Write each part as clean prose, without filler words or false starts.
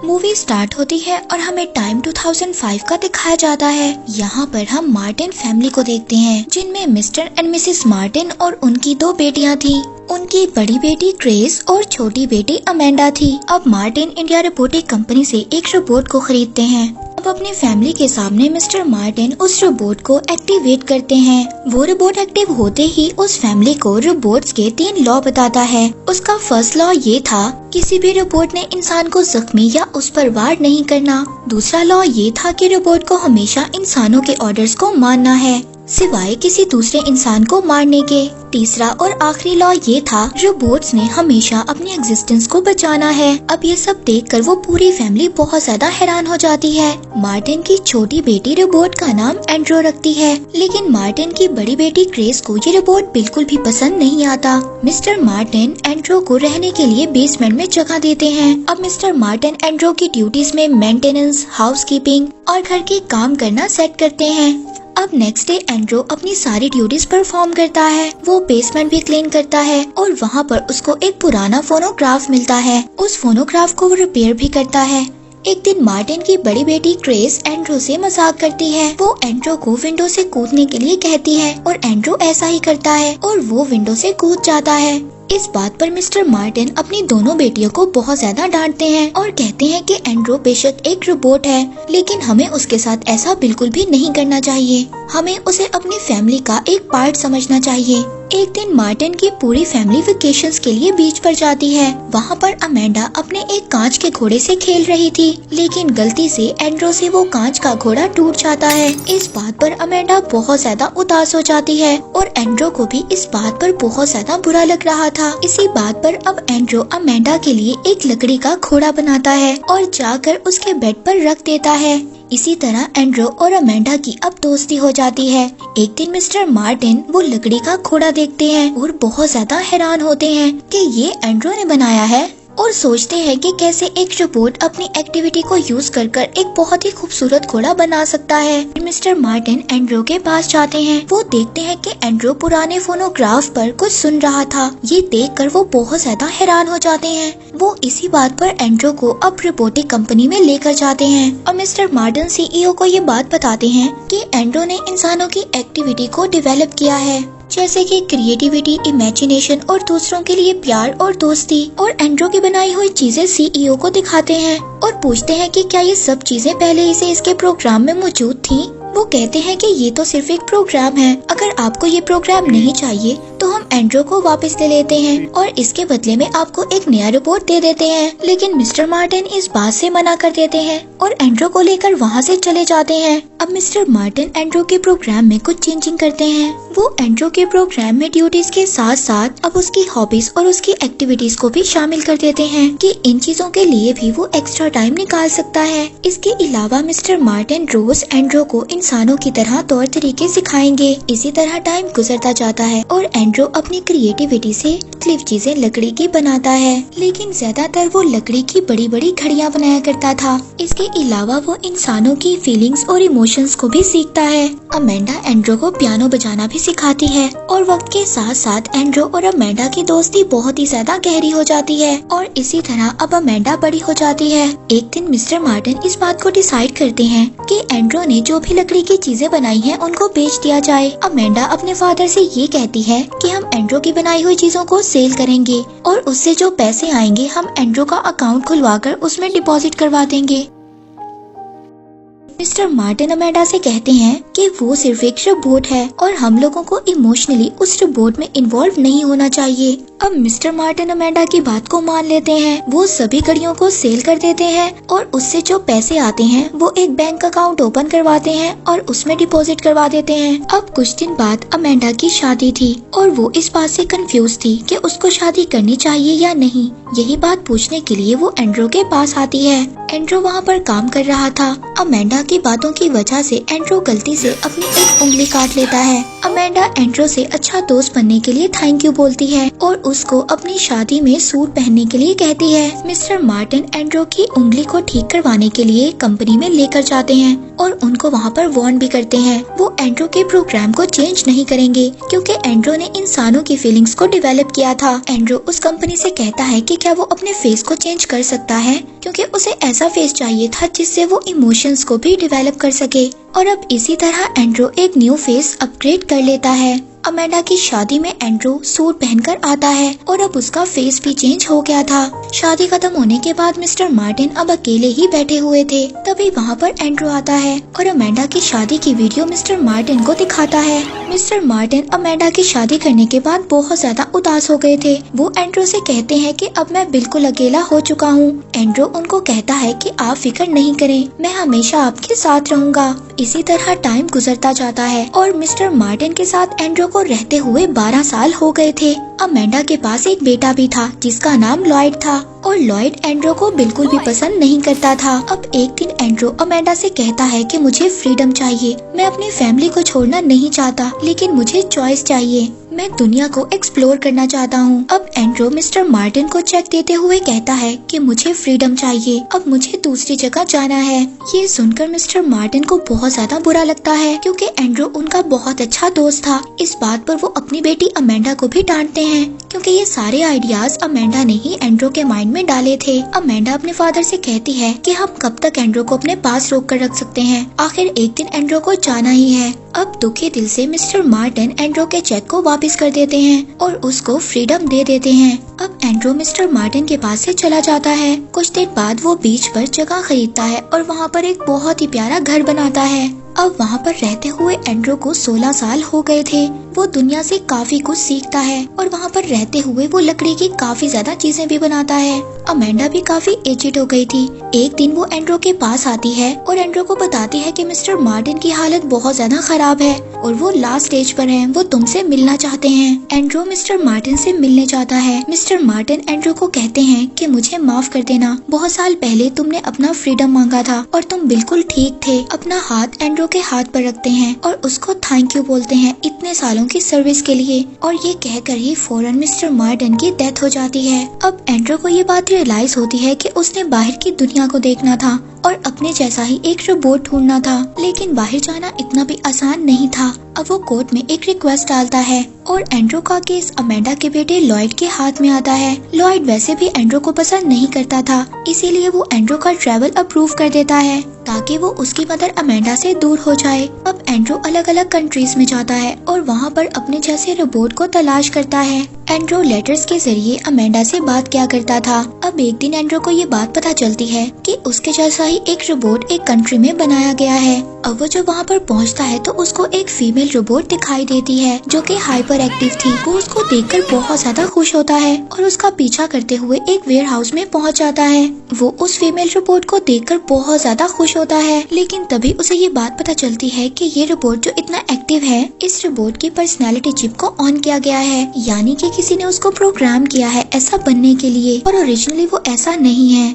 Movie start होती है और हमें टाइम 2005 का दिखाया जाता है। यहाँ पर हम मार्टिन फैमिली को देखते हैं, जिनमें मिस्टर एंड मिसेस मार्टिन और उनकी 2 बेटियाँ थी। उनकी बड़ी बेटी ग्रेस और छोटी बेटी अमेंडा थी। अब मार्टिन इंडिया रोबोटिक कंपनी से एक रोबोट को खरीदते हैं। अब अपनी फैमिली के सामने मिस्टर मार्टिन उस रोबोट को एक्टिवेट करते हैं। वो रोबोट एक्टिव होते ही उस फैमिली को रोबोट्स के 3 लॉ बताता है। उसका फर्स्ट लॉ ये था, किसी भी रोबोट ने इंसान को जख्मी या उस पर वार नहीं करना। दूसरा लॉ ये था कि रोबोट को हमेशा इंसानों के ऑर्डर्स को मानना है, सिवाय किसी दूसरे इंसान को मारने के। तीसरा और आखिरी लॉ ये था, रोबोट्स ने हमेशा अपनी एग्जिस्टेंस को बचाना है। अब ये सब देखकर वो पूरी फैमिली बहुत ज्यादा हैरान हो जाती है। मार्टिन की छोटी बेटी रोबोट का नाम एंड्रो रखती है, लेकिन मार्टिन की बड़ी बेटी ग्रेस को ये रोबोट बिल्कुल भी पसंद नहीं आता। मिस्टर मार्टिन एंड्रो को रहने के लिए बेसमेंट में जगह देते हैं। अब मिस्टर मार्टिन एंड्रो की ड्यूटीज में मेंटेनेंस, हाउसकीपिंग और घर के काम करना सेट करते हैं। अब नेक्स्ट डे एंड्रो अपनी सारी ड्यूटीज परफॉर्म करता है। वो बेसमेंट भी क्लीन करता है और वहाँ पर उसको एक पुराना फोनोग्राफ मिलता है। उस फोनोग्राफ को वो रिपेयर भी करता है। एक दिन मार्टिन की बड़ी बेटी ग्रेस एंड्रो से मजाक करती है। वो एंड्रो को विंडो से कूदने के लिए कहती है और एंड्रो ऐसा ही करता है और वो विंडो से कूद जाता है। इस बात पर मिस्टर मार्टिन अपनी दोनों बेटियों को बहुत ज्यादा डांटते हैं और कहते हैं कि एंड्रो बेशक एक रोबोट है, लेकिन हमें उसके साथ ऐसा बिल्कुल भी नहीं करना चाहिए। हमें उसे अपनी फैमिली का एक पार्ट समझना चाहिए। एक दिन मार्टिन की पूरी फैमिली वेकेशंस के लिए बीच पर जाती है। वहाँ पर अमेंडा अपने एक कांच के घोड़े से खेल रही थी, लेकिन गलती से एंड्रो से वो कांच का घोड़ा टूट जाता है। इस बात पर अमेंडा बहुत ज्यादा उदास हो जाती है और एंड्रो को भी इस बात पर बहुत ज्यादा बुरा लग रहा था। इसी बात पर अब एंड्रो अमेंडा के लिए एक लकड़ी का घोड़ा बनाता है और जाकर उसके बेड पर रख देता है। इसी तरह एंड्रो और अमेंडा की अब दोस्ती हो जाती है। एक दिन मिस्टर मार्टिन वो लकड़ी का घोड़ा देखते हैं और बहुत ज्यादा हैरान होते हैं कि ये एंड्रो ने बनाया है और सोचते हैं कि कैसे एक रोबोट अपनी एक्टिविटी को यूज कर एक बहुत ही खूबसूरत घोड़ा बना सकता है। मिस्टर मार्टिन एंड्रो के पास जाते हैं। वो देखते हैं कि एंड्रो पुराने फोनोग्राफ पर कुछ सुन रहा था। ये देखकर वो बहुत ज्यादा हैरान हो जाते हैं। वो इसी बात पर एंड्रो को अब रोबोटिक कंपनी में लेकर जाते हैं और मिस्टर मार्टिन सीईओ को ये बात बताते हैं कि एंड्रो ने इंसानों की एक्टिविटी को डेवलप किया है, जैसे कि क्रिएटिविटी, इमेजिनेशन और दूसरों के लिए प्यार और दोस्ती। और एंड्रो की बनाई हुई चीजें सीईओ को दिखाते हैं और पूछते हैं कि क्या ये सब चीजें पहले ही से इसके प्रोग्राम में मौजूद थी। वो कहते हैं कि ये तो सिर्फ एक प्रोग्राम है, अगर आपको ये प्रोग्राम नहीं चाहिए तो हम एंड्रो को वापस ले लेते हैं और इसके बदले में आपको एक नया रोबोट दे देते हैं। लेकिन मिस्टर मार्टिन इस बात से मना कर देते हैं और एंड्रो को लेकर वहाँ से चले जाते हैं। अब मिस्टर मार्टिन एंड्रो के प्रोग्राम में कुछ चेंजिंग करते हैं। वो एंड्रो के प्रोग्राम में ड्यूटीज के साथ साथ अब उसकी हॉबीज और उसकी एक्टिविटीज को भी शामिल कर देते हैं कि इन चीजों के लिए भी वो एक्स्ट्रा टाइम निकाल सकता है। इसके अलावा मिस्टर मार्टिन रोज एंड्रो को इंसानों की तरह तौर तरीके सिखाएंगे। इसी तरह टाइम गुजरता जाता है और एंड्रो अपनी क्रिएटिविटी से मुख्तलिफ चीजें लकड़ी की बनाता है, लेकिन ज्यादातर वो लकड़ी की बड़ी बड़ी घड़ियां बनाया करता था। इसके अलावा वो इंसानों की फीलिंग्स और इमोशंस को भी सीखता है। अमेंडा एंड्रो को पियानो बजाना भी सिखाती है और वक्त के साथ साथ एंड्रो और अमेंडा की दोस्ती बहुत ही ज्यादा गहरी हो जाती है और इसी तरह अब अमेंडा बड़ी हो जाती है। एक दिन मिस्टर मार्टिन इस बात को डिसाइड करते हैं कि एंड्रो ने जो भी लकड़ी की चीजें बनाई हैं उनको बेच दिया जाए। अमेंडा अपने फादर से ये कहती है कि हम एंड्रो की बनाई हुई चीजों को सेल करेंगे और उससे जो पैसे आएंगे हम एंड्रो का अकाउंट खुलवाकर उसमें डिपॉजिट करवा देंगे। मिस्टर मार्टिन अमेंडा से कहते हैं कि वो सिर्फ एक रोबोट है और हम लोगों को इमोशनली उस रोबोट में इन्वॉल्व नहीं होना चाहिए। अब मिस्टर मार्टिन अमेंडा की बात को मान लेते हैं। वो सभी घड़ियों को सेल कर देते हैं और उससे जो पैसे आते हैं वो एक बैंक अकाउंट ओपन करवाते हैं और उसमें डिपॉजिट करवा देते हैं। अब कुछ दिन बाद अमेंडा की शादी थी और वो इस बात से कंफ्यूज थी कि उसको शादी करनी चाहिए या नहीं। यही बात पूछने के लिए वो एंड्रो के पास आती है। एंड्रो वहाँ पर काम कर रहा था। अमेंडा की बातों की वजह से एंड्रो गलती से अपनी एक उंगली काट लेता है अमेंडा एंड्रो से अच्छा दोस्त बनने के लिए थैंक यू बोलती है और उसको अपनी शादी में सूट पहनने के लिए कहती है। मिस्टर मार्टिन एंड्रो की उंगली को ठीक करवाने के लिए कंपनी में लेकर जाते हैं और उनको वहाँ पर वार्न भी करते हैं। वो एंड्रो के प्रोग्राम को चेंज नहीं करेंगे क्योंकि एंड्रो ने इंसानों की फीलिंग्स को डेवलप किया था। एंड्रो उस कंपनी से कहता है कि क्या वो अपने फेस को चेंज कर सकता है क्योंकि उसे ऐसा फेस चाहिए था जिससे वो इमोशंस को भी डेवलप कर सके। और अब इसी तरह एंड्रो एक न्यू फेस अपग्रेड कर लेता है। अमेंडा की शादी में एंड्रो सूट पहनकर आता है और अब उसका फेस भी चेंज हो गया था। शादी खत्म होने के बाद मिस्टर मार्टिन अब अकेले ही बैठे हुए थे। तभी वहाँ पर एंड्रो आता है और अमेंडा की शादी की वीडियो मिस्टर मार्टिन को दिखाता है। मिस्टर मार्टिन अमेंडा की शादी करने के बाद बहुत ज्यादा उदास हो गए थे। वो एंड्रो से कहते हैं कि अब मैं बिल्कुल अकेला हो चुका हूँ। एंड्रो उनको कहता है कि आप फिक्र नहीं करें, मैं हमेशा आपके साथ रहूँगा। इसी तरह टाइम गुजरता जाता है और मिस्टर मार्टिन के साथ एंड्रो को रहते हुए 12 साल हो गए थे। अमेंडा के पास एक बेटा भी था जिसका नाम लॉयड था और लॉयड एंड्रो को बिल्कुल भी पसंद नहीं करता था। अब एक दिन एंड्रो अमेंडा से कहता है कि मुझे फ्रीडम चाहिए, मैं अपनी फैमिली को छोड़ना नहीं चाहता लेकिन मुझे चॉइस चाहिए, मैं दुनिया को एक्सप्लोर करना चाहता हूँ। अब एंड्रो मिस्टर मार्टिन को चेक देते हुए कहता है कि मुझे फ्रीडम चाहिए, अब मुझे दूसरी जगह जाना है। ये सुनकर मिस्टर मार्टिन को बहुत ज्यादा बुरा लगता है क्योंकि एंड्रो उनका बहुत अच्छा दोस्त था। इस बात पर वो अपनी बेटी अमेंडा को भी डांटते हैं क्योंकि ये सारे आइडियाज अमेंडा ने ही एंड्रो के माइंड में डाले थे। अमेंडा अपने फादर से कहती है कि हम कब तक एंड्रो को अपने पास रोक कर रख सकते हैं, आखिर एक दिन एंड्रो को जाना ही है। अब दुखी दिल से मिस्टर मार्टिन एंड्रो के चेक को वापस कर देते हैं और उसको फ्रीडम दे देते हैं। अब एंड्रो मिस्टर मार्टिन के पास से चला जाता है। कुछ देर बाद वो बीच पर जगह खरीदता है और वहाँ पर एक बहुत ही प्यारा घर बनाता है। अब वहाँ पर रहते हुए एंड्रो को 16 साल हो गए थे। वो दुनिया से काफी कुछ सीखता है और वहाँ पर रहते हुए वो लकड़ी की काफी ज्यादा चीजें भी बनाता है। अमेंडा भी काफी एजिड हो गई थी। एक दिन वो एंड्रो के पास आती है और एंड्रो को बताती है कि मिस्टर मार्टिन की हालत बहुत ज्यादा खराब है और वो लास्ट स्टेज पर हैं, वो तुमसे मिलना चाहते हैं। एंड्रो मिस्टर मार्टिन से मिलने चाहता है। मिस्टर मार्टिन एंड्रो को कहते हैं कि मुझे माफ कर देना, बहुत साल पहले तुमने अपना फ्रीडम मांगा था और तुम बिल्कुल ठीक थे। अपना हाथ एंड्रो के हाथ पर रखते हैं और उसको थैंक यू बोलते हैं इतने सालों की सर्विस के लिए। और ये कहकर ही फौरन मिस्टर मार्टिन की डेथ हो जाती है। अब एंड्रो को ये बात रियलाइज होती है कि उसने बाहर की दुनिया को देखना था और अपने जैसा ही एक रोबोट ढूंढना था, लेकिन बाहर जाना इतना भी आसान नहीं था। अब वो कोर्ट में एक रिक्वेस्ट डालता है और एंड्रो का केस अमेंडा के बेटे लॉयड के हाथ में आता है। लॉयड वैसे भी एंड्रो को पसंद नहीं करता था, इसीलिए वो एंड्रो का ट्रैवल अप्रूव कर देता है ताकि वो उसकी मदर अमेंडा से दूर हो जाए। अब एंड्रो अलग अलग कंट्रीज में जाता है और वहाँ पर अपने जैसे रोबोट को तलाश करता है। एंड्रो लेटर्स के जरिए अमेंडा से बात किया करता था। अब एक दिन एंड्रो को ये बात पता चलती है कि उसके जैसा ही एक रोबोट एक कंट्री में बनाया गया है। अब वो जब वहाँ पर पहुँचता है तो उसको एक फीमेल रोबोट दिखाई देती है जो कि हाइपर एक्टिव थी। वो उसको देखकर बहुत ज्यादा खुश होता है और उसका पीछा करते हुए एक वेयर हाउस में पहुँच जाता है। वो उस फीमेल रोबोट को देखकर बहुत ज्यादा खुश होता है, लेकिन तभी उसे ये बात पता चलती है कि ये रोबोट जो इतना एक्टिव है, इस रोबोट की पर्सनैलिटी चिप को ऑन किया गया है, यानी कि किसी ने उसको प्रोग्राम किया है ऐसा बनने के लिए और ओरिजिनली वो ऐसा नहीं है।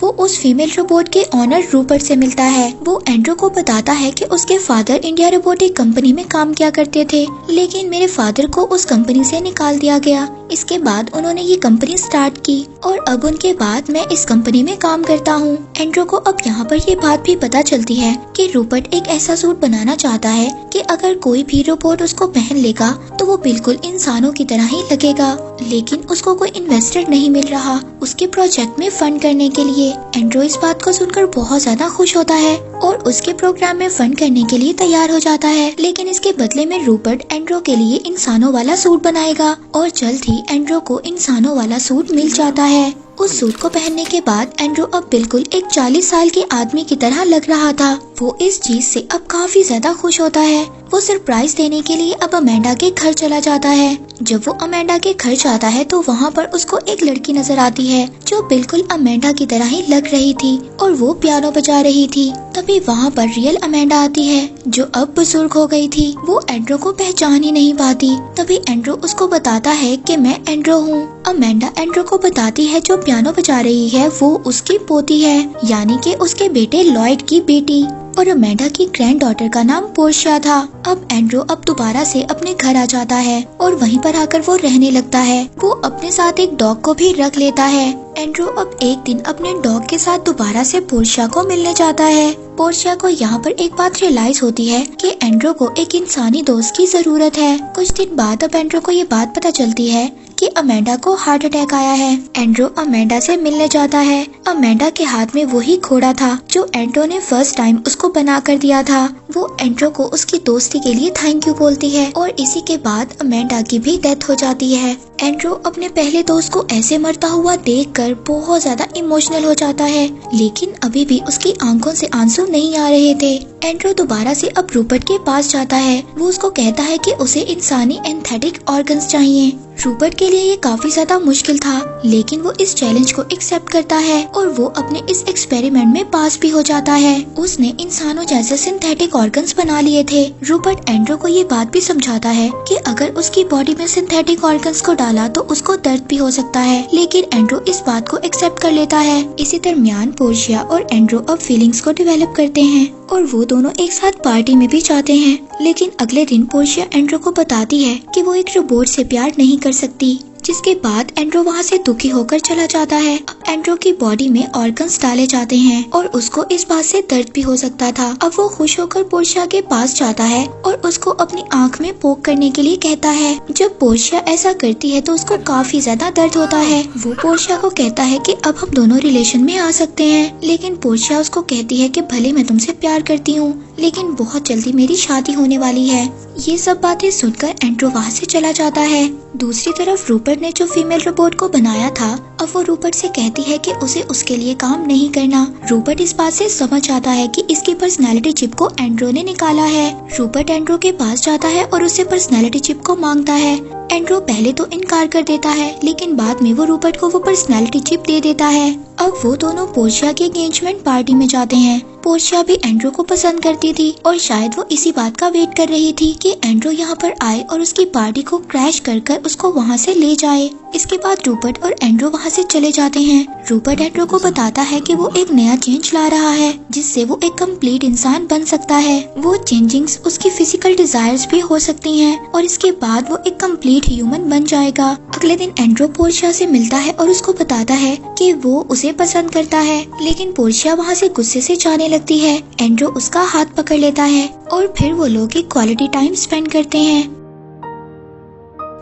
वो उस फीमेल रोबोट के ऑनर रूपर्ट से मिलता है। वो एंड्रो को बताता है कि उसके फादर इंडिया रोबोटिक कंपनी में काम किया करते थे, लेकिन मेरे फादर को उस कंपनी से निकाल दिया गया। इसके बाद उन्होंने ये कंपनी स्टार्ट की और अब उनके बाद मैं इस कंपनी में काम करता हूँ। एंड्रो को अब यहाँ पर ये बात भी पता चलती है कि रूपर्ट एक ऐसा सूट बनाना चाहता है कि अगर कोई भी रोबोट उसको पहन लेगा तो वो बिल्कुल इंसानों की तरह ही लगेगा, लेकिन उसको कोई इन्वेस्टर नहीं मिल रहा उसके प्रोजेक्ट में फंड करने के लिए। एंड्रो इस बात को सुनकर बहुत ज्यादा खुश होता है और उसके प्रोग्राम में फंड करने के लिए तैयार हो जाता है, लेकिन इसके बदले में रूपर्ट एंड्रो के लिए इंसानों वाला सूट बनाएगा और जल्द ही एंड्रो को इंसानों वाला सूट मिल जाता है। उस सूट को पहनने के बाद एंड्रो अब बिल्कुल एक 40 साल के आदमी की तरह लग रहा था। वो इस चीज से अब काफी ज्यादा खुश होता है। वो सरप्राइज देने के लिए अब अमेंडा के घर चला जाता है। जब वो अमेंडा के घर जाता है तो वहाँ पर उसको एक लड़की नजर आती है जो बिल्कुल अमेंडा की तरह ही लग रही थी और वो पियानो बजा रही थी। तभी वहाँ पर रियल अमेंडा आती है जो अब बुजुर्ग हो गई थी। वो एंड्रो को पहचान ही नहीं पाती। तभी एंड्रो उसको बताता है कि मैं एंड्रो हूँ। अमेंडा एंड्रो को बताती है जो पियानो बजा रही है वो उसकी पोती है, यानी कि उसके बेटे लॉयड की बेटी। और अमेंडा की ग्रैंड डॉटर का नाम पोर्शिया था। अब एंड्रू अब दोबारा से अपने घर आ जाता है और वहीं पर आकर वो रहने लगता है। वो अपने साथ एक डॉग को भी रख लेता है। एंड्रू अब एक दिन अपने डॉग के साथ दोबारा से पोर्शिया को मिलने जाता है। पोर्शिया को यहाँ पर एक बात रियलाइज होती है कि एंड्रू को एक इंसानी दोस्त की जरूरत है। कुछ दिन बाद अब एंड्रू को ये बात पता चलती है कि अमेंडा को हार्ट अटैक आया है। एंड्रू अमेंडा से मिलने जाता है। अमेंडा के हाथ में वही घोड़ा था जो एंड्रू ने फर्स्ट टाइम उसको बना कर दिया था। वो एंड्रू को उसकी दोस्ती के लिए थैंक यू बोलती है और इसी के बाद अमेंडा की भी डेथ हो जाती है। एंड्रू अपने पहले दोस्त को ऐसे मरता हुआ देखकर बहुत ज्यादा इमोशनल हो जाता है, लेकिन अभी भी उसकी आंखों से आंसू नहीं आ रहे थे। एंड्रू दोबारा से अब रूपर्ट के पास जाता है। वो उसको कहता है कि उसे इंसानी एंथेटिक ऑर्गन्स चाहिए। रूपर्ट के लिए ये काफी ज्यादा मुश्किल था, लेकिन वो इस चैलेंज को एक्सेप्ट करता है और वो अपने इस एक्सपेरिमेंट में पास भी हो जाता है। उसने इंसानों जैसे सिंथेटिक ऑर्गन्स बना लिए थे। रूपर्ट एंड्रू को ये बात भी समझाता है कि अगर उसकी बॉडी में सिंथेटिक ऑर्गन्स को डाला तो उसको दर्द भी हो सकता है, लेकिन एंड्रू इस बात को एक्सेप्ट कर लेता है। इसी दरमियान पोर्शिया और एंड्रू अब फीलिंग्स को डेवलप करते हैं और वो दोनों एक साथ पार्टी में भी जाते हैं। लेकिन अगले दिन पोर्शिया एंड्रू को बताती है कि वो एक रोबोट से प्यार नहीं कर सकती, जिसके बाद एंड्रू वहाँ से दुखी होकर चला जाता है। अब एंड्रू की बॉडी में ऑर्गन्स डाले जाते हैं और उसको इस बात से दर्द भी हो सकता था। अब वो खुश होकर पोर्शिया के पास जाता है और उसको अपनी आंख में पोक करने के लिए कहता है। जब पोर्शिया ऐसा करती है तो उसको काफी ज्यादा दर्द होता है। वो पोर्शिया को कहता है कि अब हम दोनों रिलेशन में आ सकते हैं, लेकिन पोर्शिया उसको कहती है कि भले मैं तुमसे प्यार करती हूँ, लेकिन बहुत जल्दी मेरी शादी होने वाली है। ये सब बातें सुनकर एंड्रू वहाँ से चला जाता है। दूसरी तरफ रूपर्ट ने जो फीमेल रोबोट को बनाया था, अब वो रूपर्ट से कहती है कि उसे उसके लिए काम नहीं करना। रूपर्ट इस बात से समझ आता है कि इसकी पर्सनैलिटी चिप को एंड्रू ने निकाला है। रूपर्ट एंड्रू के पास जाता है और उससे पर्सनैलिटी चिप को मांगता है। एंड्रू पहले तो इनकार कर देता है, लेकिन बाद में वो रूपर्ट को वो पर्सनैलिटी चिप दे देता है। अब वो दोनों पोर्शिया की एंगेजमेंट पार्टी में जाते हैं। पोर्शिया भी एंड्रू को पसंद करती थी और शायद वो इसी बात का वेट कर रही थी कि एंड्रू यहाँ पर आए और उसकी पार्टी को क्रैश कर उसको वहाँ से ले जाए। इसके बाद रूपर्ट और एंड्रू वहाँ से चले जाते हैं। रूपर्ट एंड्रू को बताता है कि वो एक नया चेंज ला रहा है जिससे वो एक कंप्लीट इंसान बन सकता है। वो चेंजिंग्स उसकी फिजिकल डिजायर्स भी हो सकती हैं और इसके बाद वो एक कंप्लीट ह्यूमन बन जाएगा। अगले दिन एंड्रू पोर्शिया से मिलता है और उसको बताता है कि वो उसे पसंद करता है, लेकिन पोर्शिया वहाँ से गुस्से से जाने लगती है। एंड्रू उसका हाथ पकड़ लेता है और फिर वो लोग एक क्वालिटी टाइम स्पेंड करते हैं।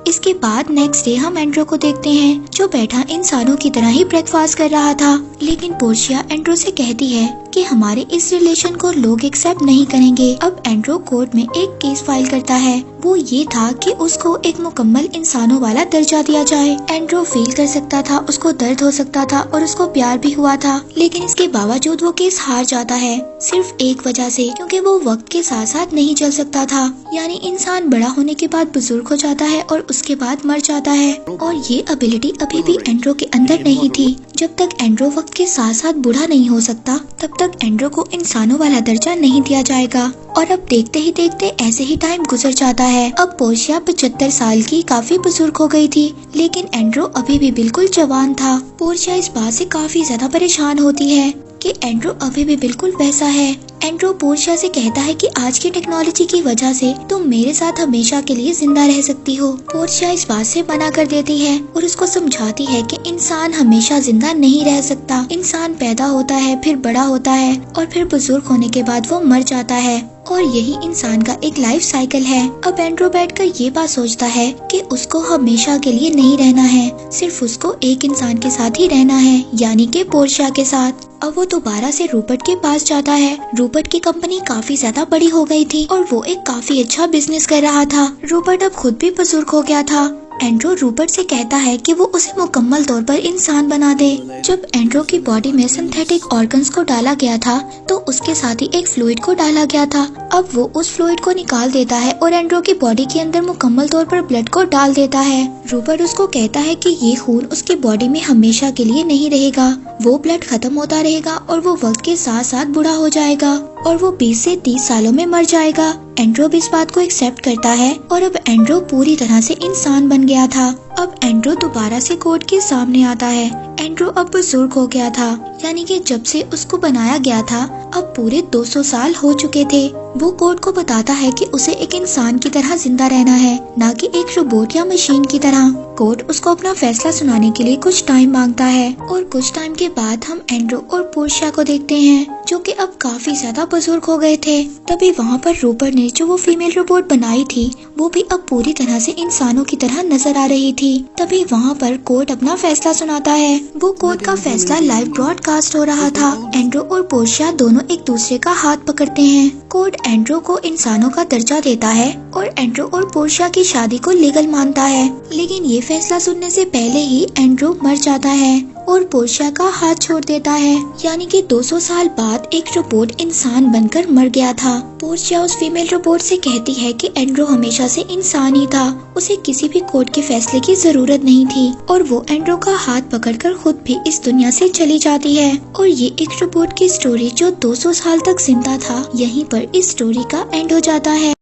इसके बाद नेक्स्ट डे हम एंड्रू को देखते हैं जो बैठा इंसानों की तरह ही ब्रेकफास्ट कर रहा था, लेकिन पोर्शिया एंड्रू से कहती है कि हमारे इस रिलेशन को लोग एक्सेप्ट नहीं करेंगे। अब एंड्रू कोर्ट में एक केस फाइल करता है। वो ये था कि उसको एक मुकम्मल इंसानों वाला दर्जा दिया जाए। एंड्रू फील कर सकता था, उसको दर्द हो सकता था और उसको प्यार भी हुआ था, लेकिन इसके बावजूद वो केस हार जाता है सिर्फ एक वजह से, क्योंकि वो वक्त के साथ साथ नहीं चल सकता था। यानी इंसान बड़ा होने के बाद बुजुर्ग हो जाता है और उसके बाद मर जाता है, और ये एबिलिटी अभी भी एंड्रू के अंदर नहीं थी। जब तक एंड्रू वक्त के साथ साथ बूढ़ा नहीं हो सकता, तब तक एंड्रू को इंसानों वाला दर्जा नहीं दिया जाएगा। और अब देखते ही देखते ऐसे ही टाइम गुजर जाता है। अब पोर्शिया 75 साल की काफी बुजुर्ग हो गई थी, लेकिन एंड्रू अभी भी बिल्कुल जवान था। पोर्शिया इस बात से काफी ज्यादा परेशान होती है कि एंड्रू अभी भी बिल्कुल वैसा है। एंड्रू पोर्शिया से कहता है कि आज की टेक्नोलॉजी की वजह से तुम मेरे साथ हमेशा के लिए जिंदा रह सकती हो। पोर्शिया इस बात से मना कर देती है और उसको समझाती है कि इंसान हमेशा जिंदा नहीं रह सकता। इंसान पैदा होता है, फिर बड़ा होता है और फिर बुजुर्ग होने के बाद वो मर जाता है, और यही इंसान का एक लाइफ साइकिल है। अब एंड्रू बैठकर ये बात सोचता है कि उसको हमेशा के लिए नहीं रहना है, सिर्फ उसको एक इंसान के साथ ही रहना है, यानी कि पोर्शिया के साथ। अब वो दोबारा से रूपर्ट के पास जाता है। रूपर्ट की कंपनी काफी ज्यादा बड़ी हो गई थी और वो एक काफी अच्छा बिजनेस कर रहा था। रूपर्ट अब खुद भी बुजुर्ग हो गया था। एंड्रू रूपर्ट से कहता है कि वो उसे मुकम्मल तौर पर इंसान बना दे। जब एंड्रू की बॉडी में सिंथेटिक ऑर्गन्स को डाला गया था तो उसके साथ ही एक फ्लूइड को डाला गया था। अब वो उस फ्लूइड को निकाल देता है और एंड्रू की बॉडी के अंदर मुकम्मल तौर पर ब्लड को डाल देता है। रूपर्ट उसको कहता है कि ये खून उसकी बॉडी में हमेशा के लिए नहीं रहेगा, वो ब्लड खत्म होता रहेगा और वो वक्त के साथ साथ बूढ़ा हो जाएगा और वो 20 से 30 सालों में मर जाएगा। एंड्रू भी इस बात को एक्सेप्ट करता है और अब एंड्रू पूरी तरह से इंसान बन गया था। अब एंड्रू दोबारा से कोर्ट के सामने आता है। एंड्रू अब बुजुर्ग हो गया था, यानी कि जब से उसको बनाया गया था अब पूरे 200 साल हो चुके थे। वो कोड को बताता है कि उसे एक इंसान की तरह जिंदा रहना है, ना कि एक रोबोट या मशीन की तरह। कोड उसको अपना फैसला सुनाने के लिए कुछ टाइम मांगता है और कुछ टाइम के बाद हम एंड्रू और पोर्शिया को देखते हैं, जो कि अब काफी ज्यादा बुजुर्ग हो गए थे। तभी वहाँ पर रूपर ने जो वो फीमेल रोबोट बनाई थी वो भी अब पूरी तरह से इंसानों की तरह नजर आ रही थी। तभी वहाँ पर कोड अपना फैसला सुनाता है। वो कोड का फैसला लाइव ब्रॉडकास्ट हो रहा था। एंड्रू और पोर्शिया दोनों एक दूसरे का हाथ पकड़ते हैं। कोड एंड्रू को इंसानों का दर्जा देता है और एंड्रू और पोर्शिया की शादी को लीगल मानता है, लेकिन ये फैसला सुनने से पहले ही एंड्रू मर जाता है और पोर्शिया का हाथ छोड़ देता है, यानी कि 200 साल बाद एक रोबोट इंसान बनकर मर गया था। पोर्शिया उस फीमेल रोबोट से कहती है कि एंड्रू हमेशा से इंसान ही था, उसे किसी भी कोर्ट के फैसले की जरूरत नहीं थी और वो एंड्रू का हाथ पकड़कर खुद भी इस दुनिया से चली जाती है। और ये एक रोबोट की स्टोरी जो 200 साल तक जिंदा था, यहीं पर इस स्टोरी का एंड हो जाता है।